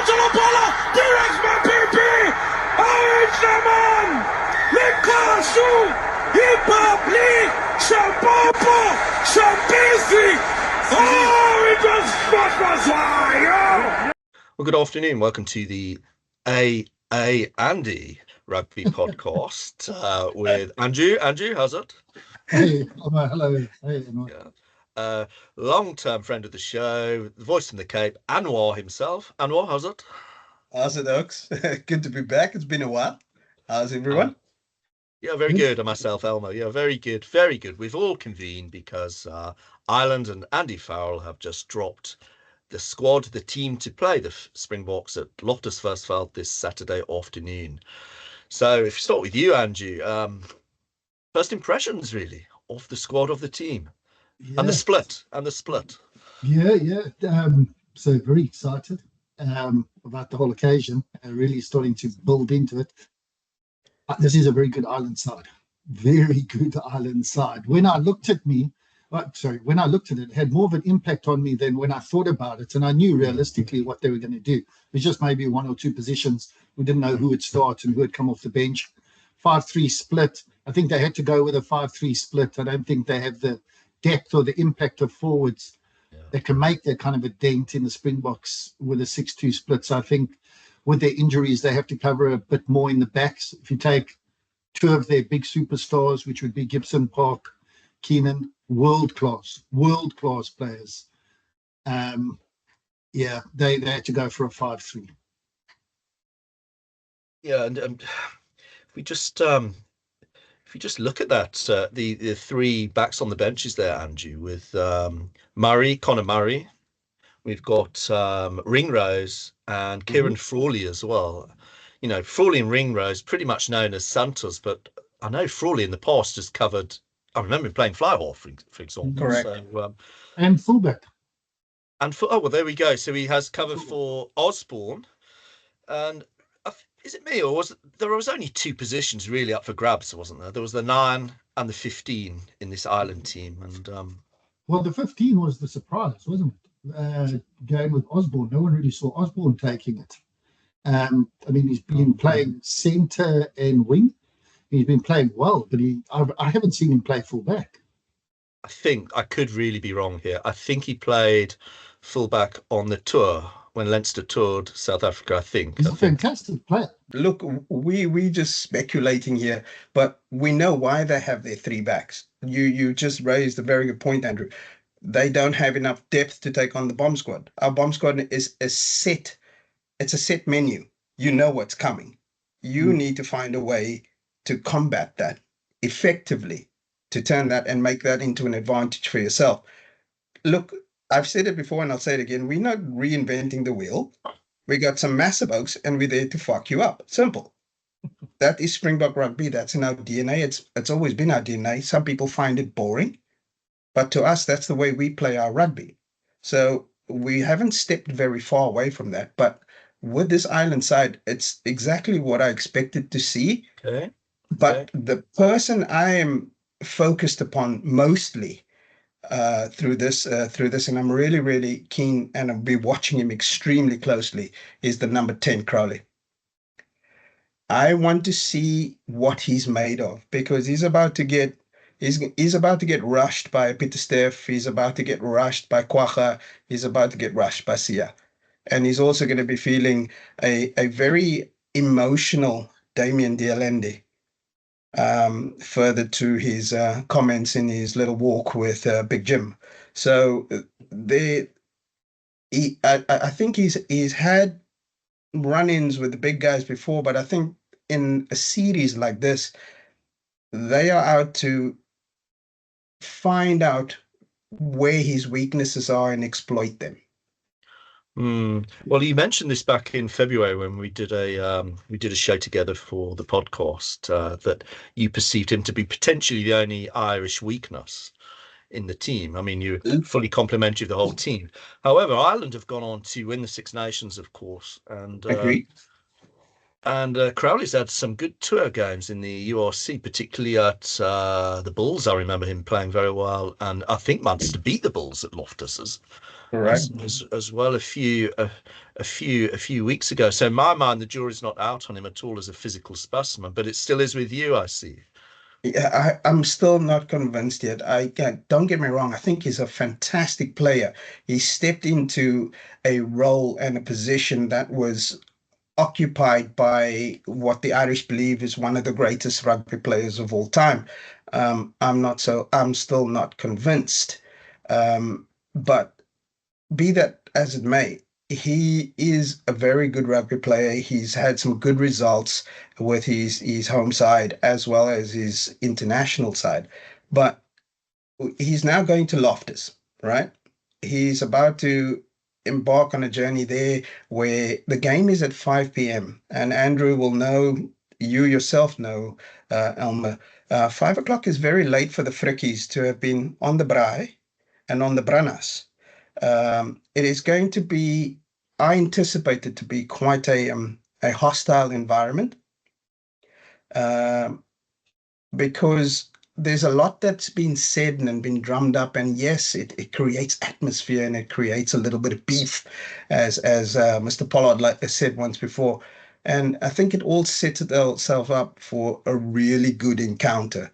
Porto la palla, direct ma Pipi, Arrangement, le casu, Hipapli, Champopo, Champisi, oh, it was fire! Well, good afternoon. Welcome to the A&E Rugby Podcast with Andrew. Andrew, how's it? Hey, Elmer, hello. Hey, Anwar. Yeah. Long-term friend of the show, the voice from the Cape, Anwar himself. Anwar, how's it? How's it, Oaks? Good to be back. It's been a while. How's everyone? Yeah, very good. And myself, Elmer. Yeah, very good. Very good. We've all convened because Ireland and Andy Farrell have just dropped the squad, the team to play the Springboks at Loftus Versfeld this Saturday afternoon. So if you start with you, Andrew, first impressions really of the squad, of the team, and the split. Yeah. So very excited about the whole occasion, really starting to build into it. This is a very good Ireland side. Very good Ireland side. When I looked at it, it had more of an impact on me than when I thought about it. And I knew realistically what they were going to do. It was just maybe one or two positions. We didn't know who would start and who would come off the bench. 5-3 split. I think they had to go with a 5-3 split. I don't think they have the depth or the impact of forwards that can make that kind of a dent in the Springboks with a 6-2 split. So I think with their injuries, they have to cover a bit more in the backs. If you take two of their big superstars, which would be Gibson, Park, Keenan, world class players. They had to go for a 5-3. Yeah, and if we just look at that, the three backs on the benches there, Andrew, with Conor Murray, we've got Ringrose and Kieran Frawley as well. You know, Frawley and Ringrose pretty much known as Santos, but I know Frawley in the past has covered. I remember him playing fly half, for example. Correct. So, and fullback. There we go. So he has cover for Osborne. And is it me, or there was only two positions really up for grabs, wasn't there? There was the 9 and the 15 in this Ireland team. And well, the 15 was the surprise, wasn't it? Going with Osborne. No one really saw Osborne taking it. He's been playing centre and wing. He's been playing well, but I haven't seen him play fullback. I think I could really be wrong here. I think he played fullback on the tour when Leinster toured South Africa, I think. He's a fantastic player. Look, we just speculating here, but we know why they have their three backs. You just raised a very good point, Andrew. They don't have enough depth to take on the bomb squad. Our bomb squad is a set. It's a set menu. You know what's coming. You need to find a way to combat that effectively, to turn that and make that into an advantage for yourself. Look, I've said it before and I'll say it again. We're not reinventing the wheel. We got some massive oaks and we're there to fuck you up. Simple. That is Springbok rugby. That's in our DNA. It's always been our DNA. Some people find it boring, but to us, that's the way we play our rugby. So we haven't stepped very far away from that. But with this Ireland side, it's exactly what I expected to see. Okay. But the person I am focused upon mostly through this, and I'm really, really keen, and I'll be watching him extremely closely, is the number 10 Crowley. I want to see what he's made of, because he's about to get rushed by Peter Steff, he's about to get rushed by Kwacha, he's about to get rushed by Sia. And he's also going to be feeling a very emotional Damien Dialende. Further to his comments in his little walk with Big Jim. So I think he's had run-ins with the big guys before, but I think in a series like this, they are out to find out where his weaknesses are and exploit them. Well, you mentioned this back in February when we did a show together for the podcast, that you perceived him to be potentially the only Irish weakness in the team. I mean, you fully complimentary the whole team. However, Ireland have gone on to win the Six Nations, of course, and Agreed. And Crowley's had some good tour games in the URC, particularly at the Bulls. I remember him playing very well, and I think Munster beat the Bulls at Loftus's. Correct. as well a few weeks ago. So in my mind, the jury's not out on him at all as a physical specimen, but it still is with you, I see. Yeah, I'm still not convinced yet. Don't get me wrong. I think he's a fantastic player. He stepped into a role and a position that was occupied by what the Irish believe is one of the greatest rugby players of all time. I'm still not convinced. But be that as it may, he is a very good rugby player. He's had some good results with his home side as well as his international side. But he's now going to Loftus, right? He's about to embark on a journey there where the game is at 5 p.m. And Andrew will know, you yourself know, Elmer, 5 o'clock is very late for the frickies to have been on the braai and on the branas. It is going to be, I anticipate it to be quite a hostile environment, because there's a lot that's been said and been drummed up, and yes, it creates atmosphere and it creates a little bit of beef, as Mr. Pollard said once before, and I think it all sets itself up for a really good encounter.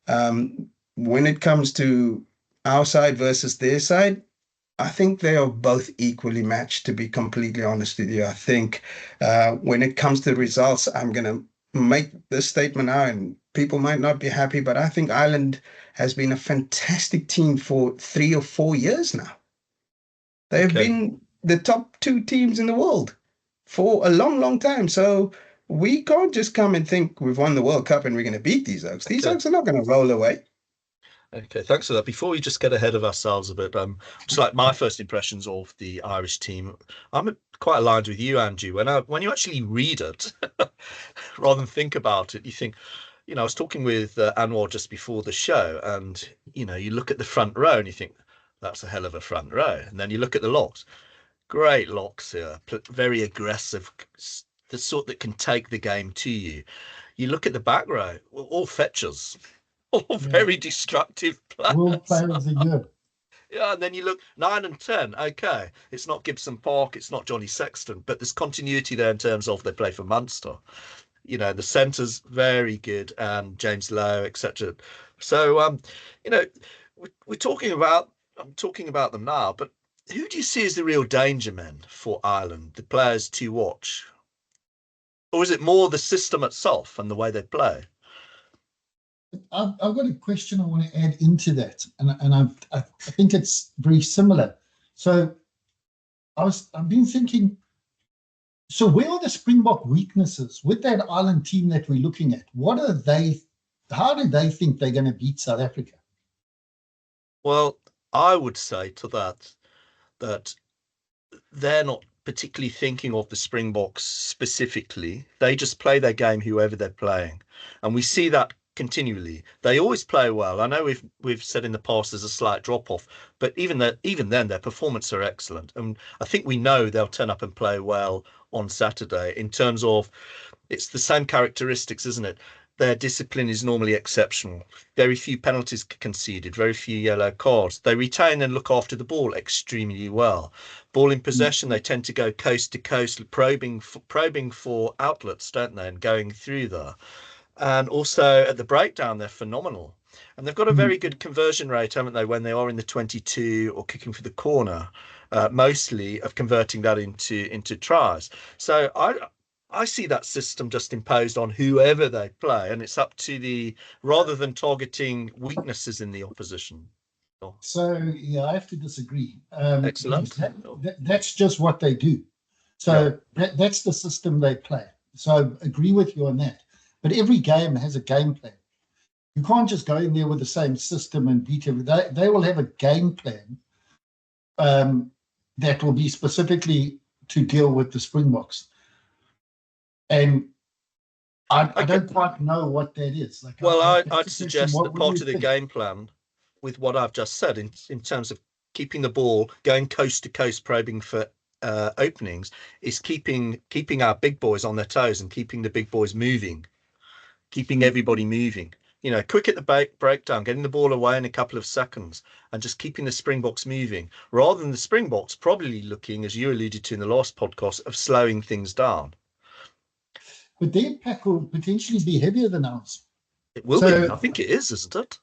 When it comes to our side versus their side, I think they are both equally matched, to be completely honest with you. I think when it comes to the results, I'm going to make this statement now, and people might not be happy, but I think Ireland has been a fantastic team for 3 or 4 years now. They have been the top 2 teams in the world for a long, long time. So we can't just come and think we've won the World Cup and we're going to beat these Oaks. These Oaks are not going to roll away. Okay, thanks for that. Before we just get ahead of ourselves a bit, just like my first impressions of the Irish team, I'm quite aligned with you, Andrew. When you actually read it, rather than think about it, you think, I was talking with Anwar just before the show, and you look at the front row and you think that's a hell of a front row, and then you look at the locks, great locks here, very aggressive, the sort that can take the game to you. You look at the back row, all fetchers. All very destructive players. World Player of the Year. Yeah, and then you look 9 and 10. Okay, it's not Gibson Park, it's not Johnny Sexton, but there's continuity there in terms of they play for Munster. The centre's very good, and James Lowe, etc. So, we're talking about. I'm talking about them now, but who do you see as the real danger men for Ireland? The players to watch, or is it more the system itself and the way they play? I've got a question I want to add into that, and I think it's very similar. So I've been thinking, so where are the Springbok weaknesses with that Ireland team that we're looking at? What are they? How do they think they're going to beat South Africa? Well, I would say to that they're not particularly thinking of the Springboks specifically. They just play their game, whoever they're playing, and we see that continually. They always play well. I know we've said in the past there's a slight drop off, but even then their performances are excellent, and I think we know they'll turn up and play well on Saturday. In terms of, it's the same characteristics, isn't it? Their discipline is normally exceptional. Very few penalties conceded, very few yellow cards. They retain and look after the ball extremely well. Ball in possession, they tend to go coast to coast, probing for outlets, don't they, and going through there. And also at the breakdown, they're phenomenal. And they've got a very good conversion rate, haven't they, when they are in the 22 or kicking for the corner, mostly of converting that into tries. So I see that system just imposed on whoever they play, and it's up to rather than targeting weaknesses in the opposition. So, yeah, I have to disagree. Excellent. That's just what they do. So that's the system they play. So I agree with you on that. But every game has a game plan. You can't just go in there with the same system and beat everything. They will have a game plan that will be specifically to deal with the Springboks. And I don't quite know what that is. I'd suggest that part of the game plan, with what I've just said, in terms of keeping the ball going coast to coast, probing for openings, is keeping our big boys on their toes and keeping the big boys moving. Keeping everybody moving. quick at the breakdown, getting the ball away in a couple of seconds and just keeping the Springboks moving, rather than the Springboks probably looking, as you alluded to in the last podcast, of slowing things down. But their pack will potentially be heavier than ours. It will be. I think it is, isn't it?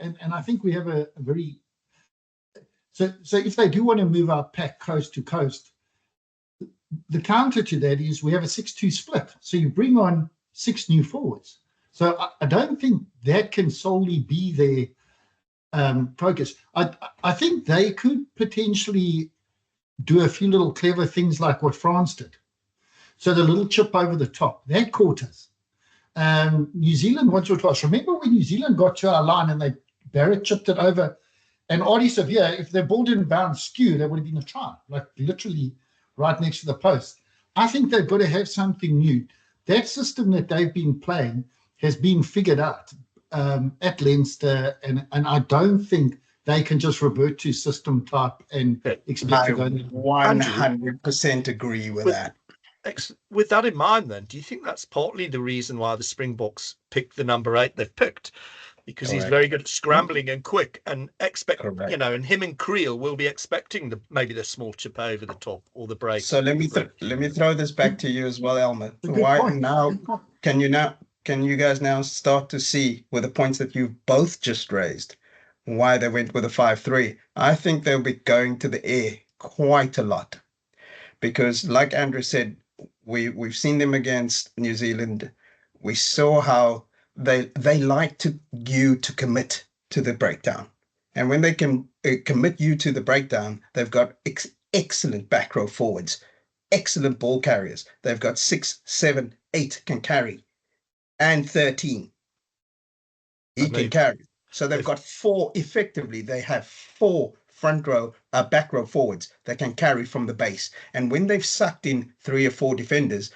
And I think we have a very... So if they do want to move our pack coast to coast, the counter to that is we have a 6-2 split. So you bring on 6 new forwards. So I don't think that can solely be their focus. I think they could potentially do a few little clever things like what France did. So the little chip over the top, that caught us. New Zealand once or twice. Remember when New Zealand got to our line and Barrett chipped it over? And Artie said, yeah, if their ball didn't bounce skew, there would have been a try, like literally right next to the post. I think they've got to have something new. That system that they've been playing has been figured out at Leinster, and I don't think they can just revert to system type and expect to go. 100% agree with that. With that in mind, then, do you think that's partly the reason why the Springboks picked the number 8 they've picked? Because he's very good at scrambling and quick, and and him and Creel will be expecting maybe the small chip over the top or the break. So let me throw this back to you as well, Elmer. Can you guys now start to see with the points that you've both just raised why they went with a 5-3? I think they'll be going to the air quite a lot, because like Andrew said, we've seen them against New Zealand. We saw how they like you to commit to the breakdown. And when they can commit you to the breakdown, they've got excellent back row forwards, excellent ball carriers. They've got 6, 7, 8 can carry, and 13. He can carry. So they've got 4, effectively, they have 4 back row forwards that can carry from the base. And when they've sucked in 3 or 4 defenders,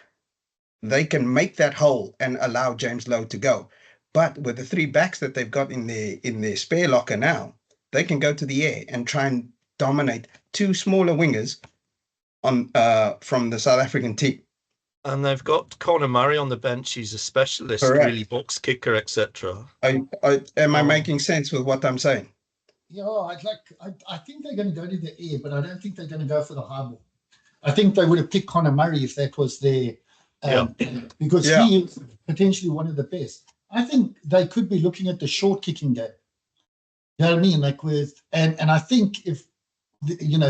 they can make that hole and allow James Lowe to go. But with the 3 backs that they've got in their spare locker now, they can go to the air and try and dominate 2 smaller wingers from the South African team. And they've got Conor Murray on the bench. He's a specialist, really box kicker, etc. Am I making sense with what I'm saying? Yeah, I think they're going to go to the air, but I don't think they're going to go for the high ball. I think they would have picked Conor Murray if that was their... because he is potentially one of the best. I think they could be looking at the short kicking game. You know what I mean? Like and I think if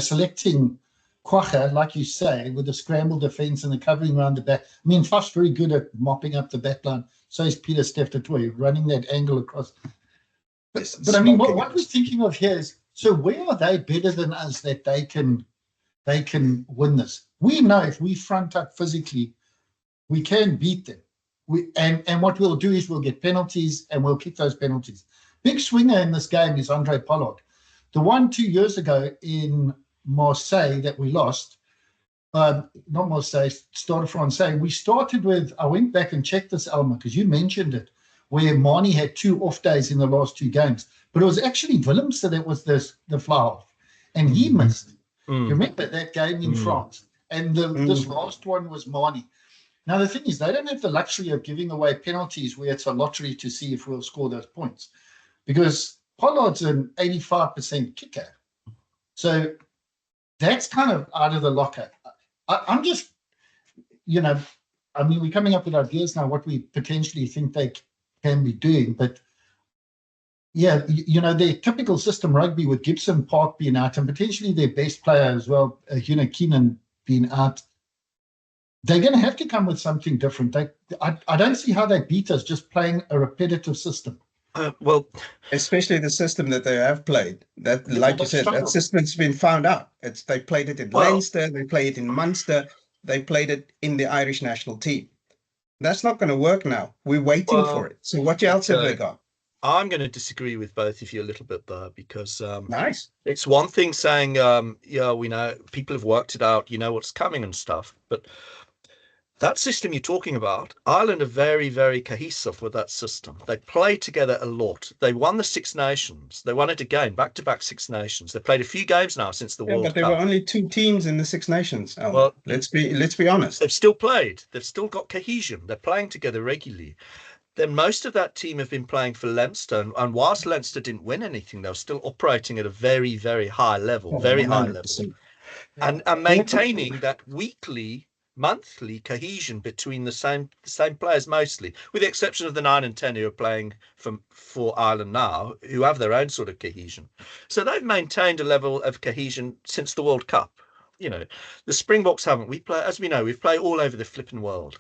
selecting Kwagga, like you say, with the scramble defense and the covering around the back. I mean, Faf's very good at mopping up the back line. So is Peter Steph-Toy, running that angle across. But I mean, what we're thinking of here is, so where are they better than us that they can win this? We know if we front up physically, we can beat them. And what we'll do is we'll get penalties and we'll kick those penalties. Big swinger in this game is Andre Pollard. The one 2 years ago in Marseille that we lost, not Marseille, Stade Francais, we started with, I went back and checked this, Elmer, because you mentioned it, where Marnie had 2 off days in the last 2 games. But it was actually Willemse that was the fly off. And he missed. You remember that game in France? And this last one was Marnie. Now, the thing is, they don't have the luxury of giving away penalties where it's a lottery to see if we'll score those points, because Pollard's an 85% kicker. So that's kind of out of the locker. I'm just, I mean, we're coming up with ideas now what we potentially think they can be doing. But, yeah, their typical system rugby with Gibson Park being out and potentially their best player as well, Keenan being out, they're going to have to come with something different. I don't see how they beat us just playing a repetitive system. Well, especially the system that they have played. That, like you said, that system's been found out. They played it in Leinster, they played it in Munster, they played it in the Irish national team. That's not going to work now. We're waiting for it. So what else have they got? I'm going to disagree with both of you a little bit there, because nice. It's one thing saying, we know people have worked it out, what's coming and stuff, but that system you're talking about, Ireland are very, very cohesive with that system. They play together a lot. They won the Six Nations. They won it again, back-to-back Six Nations. They played a few games now since the World Cup. But there were only 2 teams in the Six Nations. Well, let's be honest. They've still played. They've still got cohesion. They're playing together regularly. then most of that team have been playing for Leinster. And whilst Leinster didn't win anything, they were still operating at a very, very high level, very high level. 100%. And maintaining that weekly, monthly cohesion between the same players mostly, with the exception of the 9 and 10 who are playing for Ireland now, who have their own sort of cohesion. So they've maintained a level of cohesion since the World Cup. You know, the Springboks haven't. We play, as we know, we've played all over the flipping world.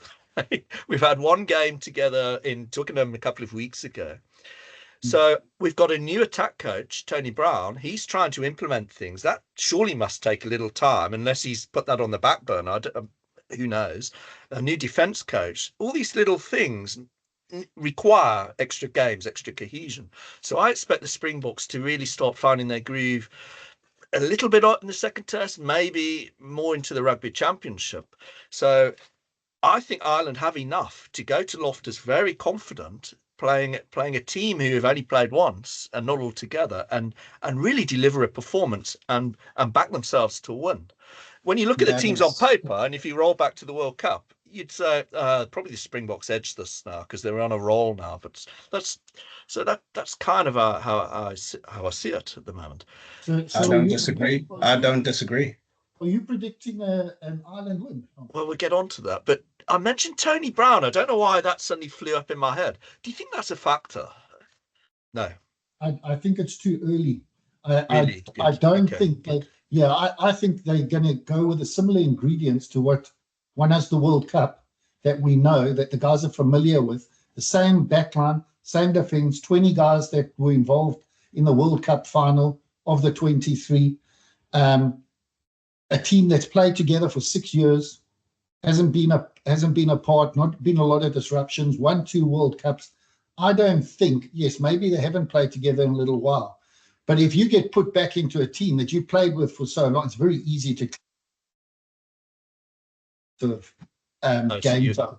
We've had one game together in Twickenham a couple of weeks ago. So we've got a new attack coach, Tony Brown. He's trying to implement things. That surely must take a little time, unless he's put that on the back burner. Who knows? A new defence coach. All these little things require extra games, extra cohesion. So I expect the Springboks to really start finding their groove a little bit in the second test, maybe more into the Rugby Championship. So I think Ireland have enough to go to Loftus very confident, playing a team who have only played once and not all together, and really deliver a performance and back themselves to win. When you look at the teams on paper, and if you roll back to the World Cup, you'd say probably the Springboks edge this now because they're on a roll now. But that's kind of how I see it at the moment. So I don't disagree. I don't disagree. Are you predicting an Ireland win? Well, we'll get on to that. But I mentioned Tony Brown. I don't know why that suddenly flew up in my head. Do you think that's a factor? No. I think it's too early. Really? I don't Okay. think that. Yeah, I think they're going to go with the similar ingredients to what one has the World Cup, that we know that the guys are familiar with. The same backline, same defense, 20 guys that were involved in the World Cup final of the 23. A team that's played together for 6 years, hasn't been apart, not been a lot of disruptions, won 2 World Cups. I don't think, yes, maybe they haven't played together in a little while, but if you get put back into a team that you played with for so long, it's very easy to sort of gain. So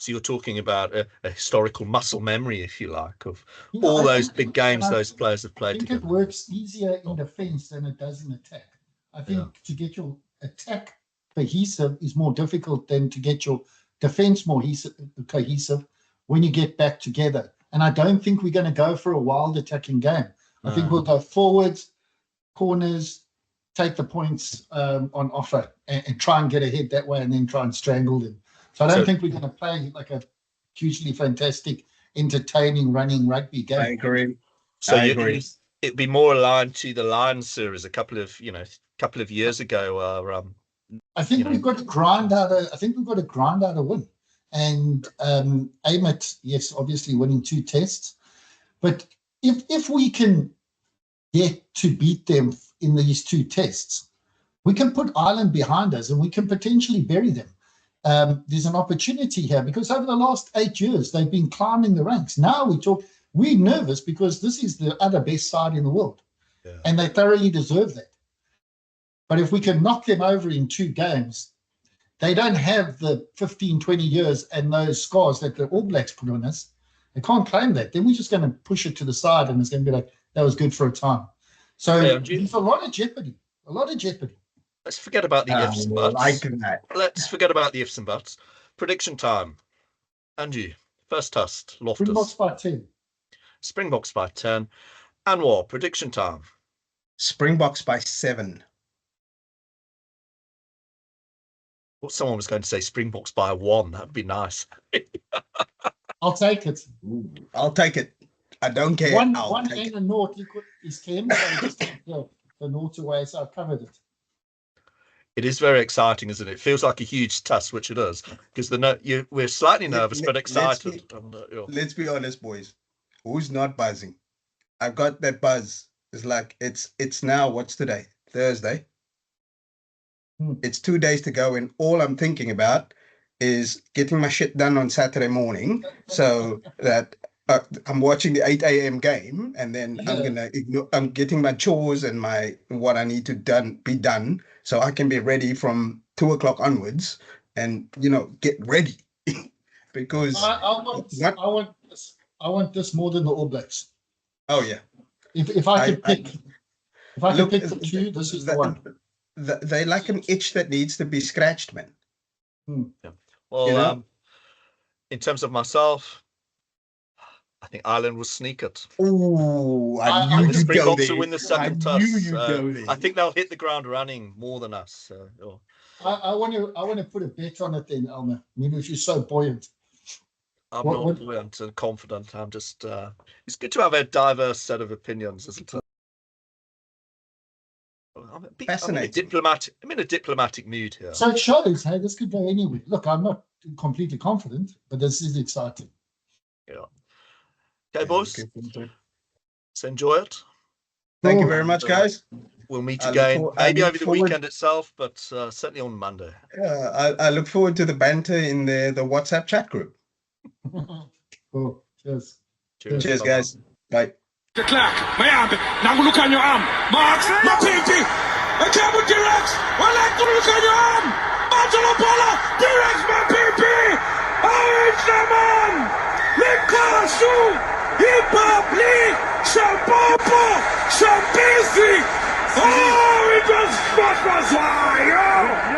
you're talking about a historical muscle memory, if you like, of all those big games those players have played together. I think it works easier in defense than it does in attack. I think to get your attack cohesive is more difficult than to get your defense more cohesive when you get back together. And I don't think we're going to go for a wild attacking game. I think we'll go forwards, corners, take the points on offer and try and get ahead that way and then try and strangle them. So I don't think we're going to play like a hugely fantastic, entertaining, running rugby game. I agree. So I agree. It'd be more aligned to the Lions series a couple of years ago. I think we've got to grind out a win. And aim at, yes, obviously winning 2 tests. But if we can get to beat them in these 2 tests, we can put Ireland behind us and we can potentially bury them. There's an opportunity here because over the last 8 years, they've been climbing the ranks. Now we're nervous because this is the other best side in the world. Yeah. And they thoroughly deserve that. But if we can knock them over in 2 games, they don't have the 15, 20 years and those scars that the All Blacks put on us. They can't claim that. Then we're just going to push it to the side and it's going to be like, that was good for a time. So there's a lot of jeopardy. Let's forget about the ifs and buts. Let's forget about the ifs and buts. Prediction time. Andrew, first test, Loftus. Springboks by 10. Springboks by 10. Anwar, prediction time. Springboks by 7. Well, someone was going to say Springboks by 1. That'd be nice. I'll take it. I'll take it. I don't care. One and a naught is 10. So just take the naught away. So I've covered it. It is very exciting, isn't it? It feels like a huge test, which it is, because we're slightly nervous but excited. Let's be honest, boys. Who's not buzzing? I've got that buzz. It's like it's now. What's today? Thursday. It's 2 days to go, and all I'm thinking about is getting my shit done on Saturday morning, so that I'm watching the 8 a.m. game, and then I'm getting my chores and what I need to be done, so I can be ready from 2 o'clock onwards, and get ready because I want this more than the All Blacks. Oh yeah. If I could pick the 2, this is the one. They like an itch that needs to be scratched, man. Yeah. Well, in terms of myself, I think Ireland will sneak it. Oh, I I knew The you'd go Springboks there. will win the I second knew toss. you'd go there. I think they'll hit the ground running more than us. I want to put a bet on it then, Elmer. Maybe if you're so buoyant. I'm What- not what- buoyant and confident. I'm just. It's good to have a diverse set of opinions, isn't it? Fascinating. I'm in a diplomatic mood here. So it shows, hey, this could go anywhere. Look, I'm not completely confident, but this is exciting. Okay, Yeah, boys. looking forward to it. Let's enjoy it. Thank you Cool. very much, guys. We'll meet I look again, for- I maybe look over the forward- weekend itself, but certainly on Monday. I look forward to the banter in the WhatsApp chat group. Cool. Cheers. Cheers, guys. Bye. The clock, my arm. Now look on your arm. Marks, my pinky. I can't put your legs. I like to look on your arm. Marcelo Polo, direct my pinky. Orange Lemon. Likasu. Hip hop league. Shampopo. Shambisi. Oh, it was fire.